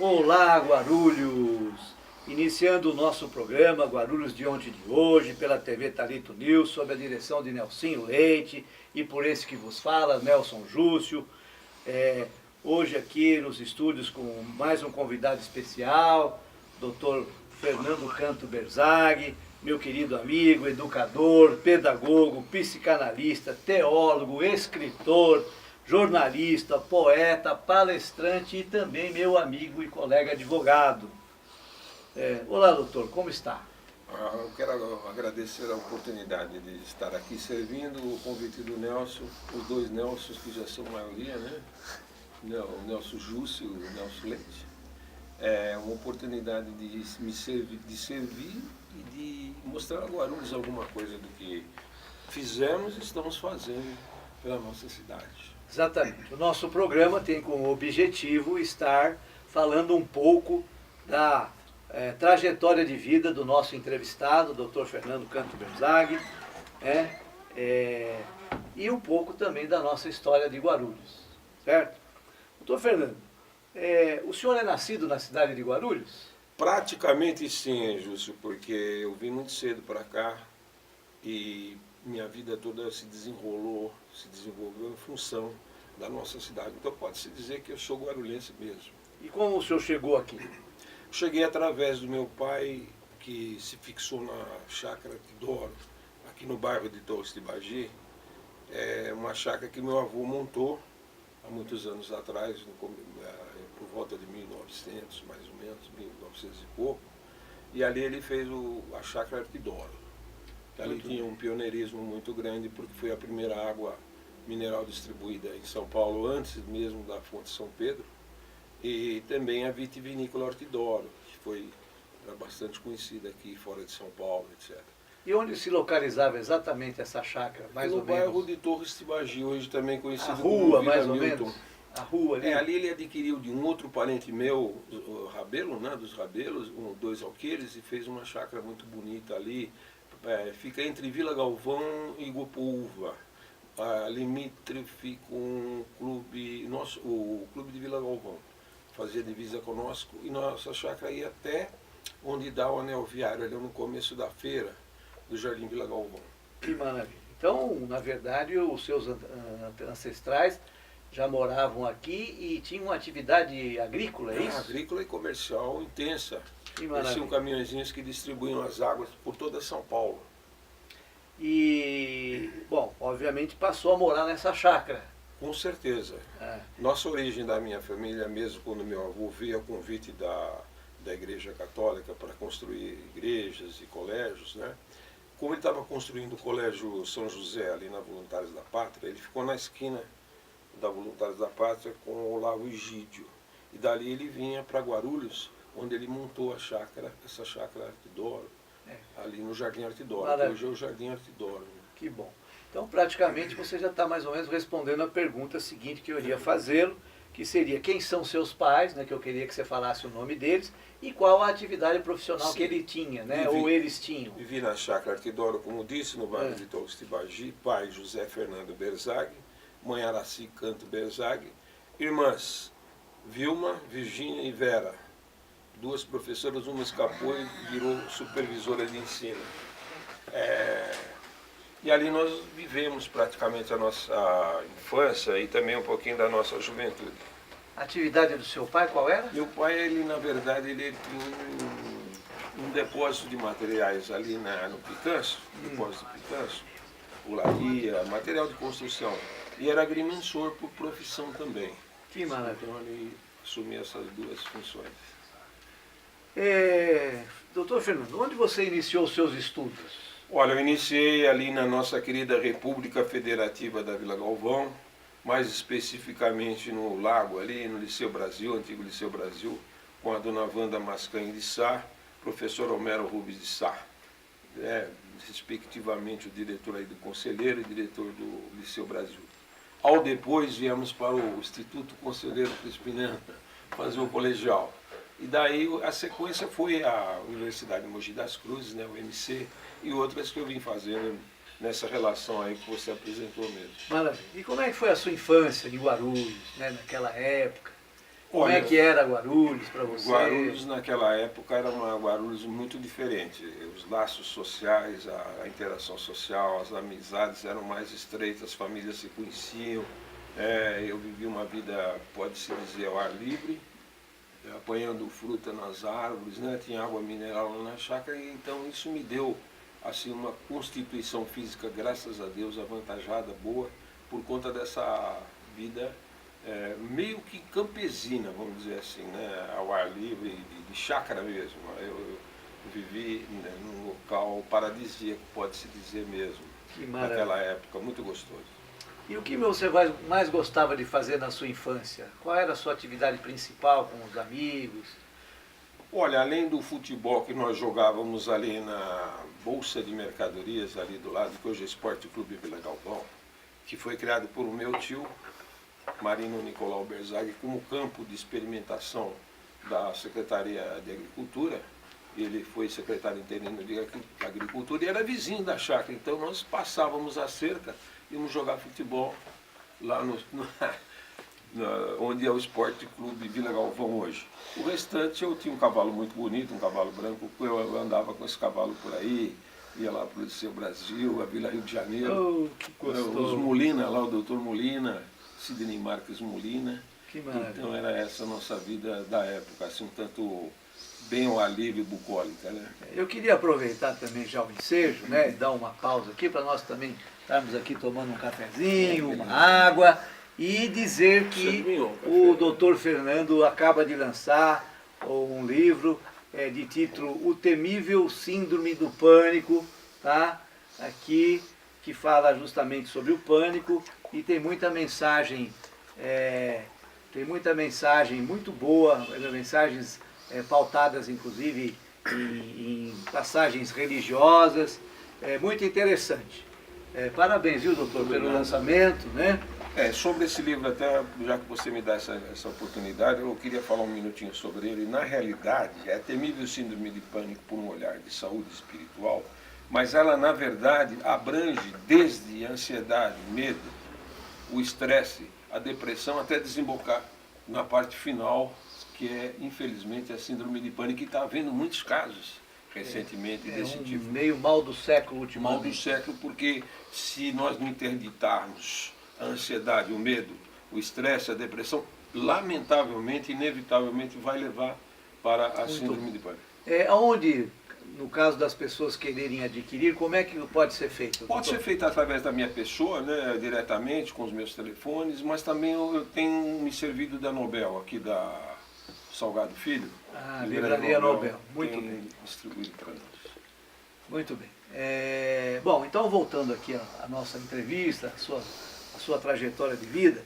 Olá, Guarulhos! Iniciando o nosso programa Guarulhos de ontem e de hoje, pela TV Talito News, sob a direção de Nelsinho Leite e por esse que vos fala, Nelson Júcio. Hoje aqui nos estúdios com mais um convidado especial, Dr. Fernando Canto Berzaghi, meu querido amigo, educador, pedagogo, psicanalista, teólogo, escritor, jornalista, poeta, palestrante e também meu amigo e colega advogado. Olá, doutor, como está? Eu quero agradecer a oportunidade de estar aqui servindo o convite do Nelson, os dois Nelsons que já são maioria, né? O Nelson Júcio e o Nelson Leite. É uma oportunidade de servir e de mostrar a Guarulhos alguma coisa do que fizemos e estamos fazendo pela nossa cidade. Exatamente. O nosso programa tem como objetivo estar falando um pouco da trajetória de vida do nosso entrevistado, Dr. Fernando Canto Berzaghi, e um pouco também da nossa história de Guarulhos, certo? Doutor Fernando, o senhor é nascido na cidade de Guarulhos? Praticamente sim, Júcio, porque eu vim muito cedo para cá e minha vida toda se desenvolveu em função da nossa cidade. Então pode-se dizer que eu sou guarulhense mesmo. E como o senhor chegou aqui? Cheguei através do meu pai, que se fixou na chácara Arquidoro, aqui no bairro de Torres de Baggi. É uma chácara que meu avô montou há muitos anos atrás, por volta de 1900, mais ou menos, 1900 e pouco. E ali ele fez a chácara Arquidoro. Ali tinha um pioneirismo muito grande, porque foi a primeira água mineral distribuída em São Paulo, antes mesmo da fonte São Pedro. E também a vitivinícola Arquidoro, que era bastante conhecida aqui fora de São Paulo, etc. E onde se localizava exatamente essa chácara, mais ou menos? No bairro de Torres de Baggi, hoje também conhecido como Vila Milton. Mais ou Milton. menos? A rua ali? Ali ele adquiriu de um outro parente meu, o Rabelo, né, dos Rabelos, dois alqueires, e fez uma chácara muito bonita ali. Fica entre Vila Galvão e Gupuúva. Limítrofe com o clube de Vila Galvão. Fazia divisa conosco e nossa chácara ia até onde dá o anel viário, ali no começo da feira do Jardim Vila Galvão. Que maravilha. Então, na verdade, os seus ancestrais já moravam aqui e tinham uma atividade agrícola, é isso? Agrícola e comercial intensa. Que Eles maravilha. tinham caminhõezinhos que distribuíam as águas por toda São Paulo. E, bom, obviamente passou a morar nessa chácara. Com certeza. Nossa origem da minha família, mesmo quando meu avô veio a convite da Igreja Católica para construir igrejas e colégios, né? Como ele estava construindo o Colégio São José ali na Voluntários da Pátria, ele ficou na esquina da Voluntários da Pátria com o Olavo Egídio. E dali ele vinha para Guarulhos, onde ele montou essa chácara Arquidoro, ali no Jardim Arquidoro, que hoje é o Jardim Arquidoro. Que bom. Então, praticamente, você já está mais ou menos respondendo a pergunta seguinte que eu iria fazê-lo, que seria quem são seus pais, né, que eu queria que você falasse o nome deles, e qual a atividade profissional que ele tinha, né, ou eles tinham. Vivi na chácara Arquidoro, como disse, no bairro de Torres de Baggi, pai José Fernando Berzaghi, mãe Araci Canto Berzaghi, irmãs Vilma, Virgínia e Vera, duas professoras, uma escapou e virou supervisora de ensino. E ali nós vivemos praticamente a nossa infância e também um pouquinho da nossa juventude. A atividade do seu pai qual era? Meu pai, na verdade, ele tinha um depósito de materiais ali no Picanço, depósito de Picanço, pularia, material de construção. E era agrimensor por profissão também. Que maravilha. Então ele assumia essas duas funções. Doutor Fernando, onde você iniciou os seus estudos? Olha, eu iniciei ali na nossa querida República Federativa da Vila Galvão, mais especificamente no Lago, ali no Liceu Brasil, antigo Liceu Brasil, com a dona Wanda Mascanha de Sá, professor Homero Rubens de Sá, respectivamente o diretor aí do conselheiro e diretor do Liceu Brasil. Ao depois viemos para o Instituto Conselheiro Crispiniano fazer o colegial. E daí a sequência foi a Universidade de Mogi das Cruzes, né, o MC, e outras que eu vim fazendo nessa relação aí que você apresentou mesmo. Maravilha. E como é que foi a sua infância em Guarulhos, né, naquela época? Como é que era Guarulhos para você? Guarulhos naquela época era uma Guarulhos muito diferente. Os laços sociais, a interação social, as amizades eram mais estreitas, as famílias se conheciam. Eu vivi uma vida, pode-se dizer, ao ar livre, apanhando fruta nas árvores, né? Tinha água mineral lá na chácara, e então isso me deu assim, uma constituição física, graças a Deus, avantajada, boa, por conta dessa vida meio que campesina, vamos dizer assim, né? Ao ar livre, de chácara mesmo. Eu vivi, né, num local paradisíaco, pode-se dizer mesmo, naquela época, muito gostoso. E o que você mais gostava de fazer na sua infância? Qual era a sua atividade principal com os amigos? Olha, além do futebol que nós jogávamos ali na Bolsa de Mercadorias, ali do lado, que hoje é Esporte Clube Vila Galvão, que foi criado por o meu tio, Marino Nicolau Berzaghi, como campo de experimentação da Secretaria de Agricultura. Ele foi secretário interino de Agricultura e era vizinho da chácara, então nós passávamos a cerca, íamos jogar futebol lá onde é o Esporte Clube Vila Galvão hoje. O restante, eu tinha um cavalo muito bonito, um cavalo branco, eu andava com esse cavalo por aí, ia lá para o Liceu Brasil, a Vila Rio de Janeiro, que gostoso. Os Molina, lá o doutor Molina, Sidney Marques Molina. Que maravilha. Então era essa a nossa vida da época, assim, um tanto bem ao ar livre e bucólica, né? Eu queria aproveitar também já o ensejo, né, e dar uma pausa aqui para nós também estarmos aqui tomando um cafezinho, uma água, e dizer que o Dr. Fernando acaba de lançar um livro de título O Temível Síndrome do Pânico, tá? Aqui, que fala justamente sobre o pânico, e tem muita mensagem muito boa, mensagens pautadas inclusive em passagens religiosas, muito interessante. Parabéns, viu, doutor, pelo lançamento, né? Sobre esse livro, até já que você me dá essa oportunidade, eu queria falar um minutinho sobre ele. Na realidade, é temível síndrome de pânico por um olhar de saúde espiritual, mas ela, na verdade, abrange desde a ansiedade, medo, o estresse, a depressão, até desembocar na parte final, que é, infelizmente, a síndrome de pânico, e está havendo muitos casos recentemente desse tipo. Meio mal do século ultimamente. Mal do século, porque se nós não interditarmos a ansiedade, o medo, o estresse, a depressão, lamentavelmente, inevitavelmente, vai levar para a síndrome de pânico. Onde, no caso das pessoas quererem adquirir, como é que pode ser feito? Pode ser feito através da minha pessoa, né, diretamente, com os meus telefones, mas também eu tenho me servido da Nobel, aqui da Salgado Filho. Livraria Nobel. Muito bem. Distribuído para nós. Muito bem. Bom, então voltando aqui à nossa entrevista, a sua trajetória de vida,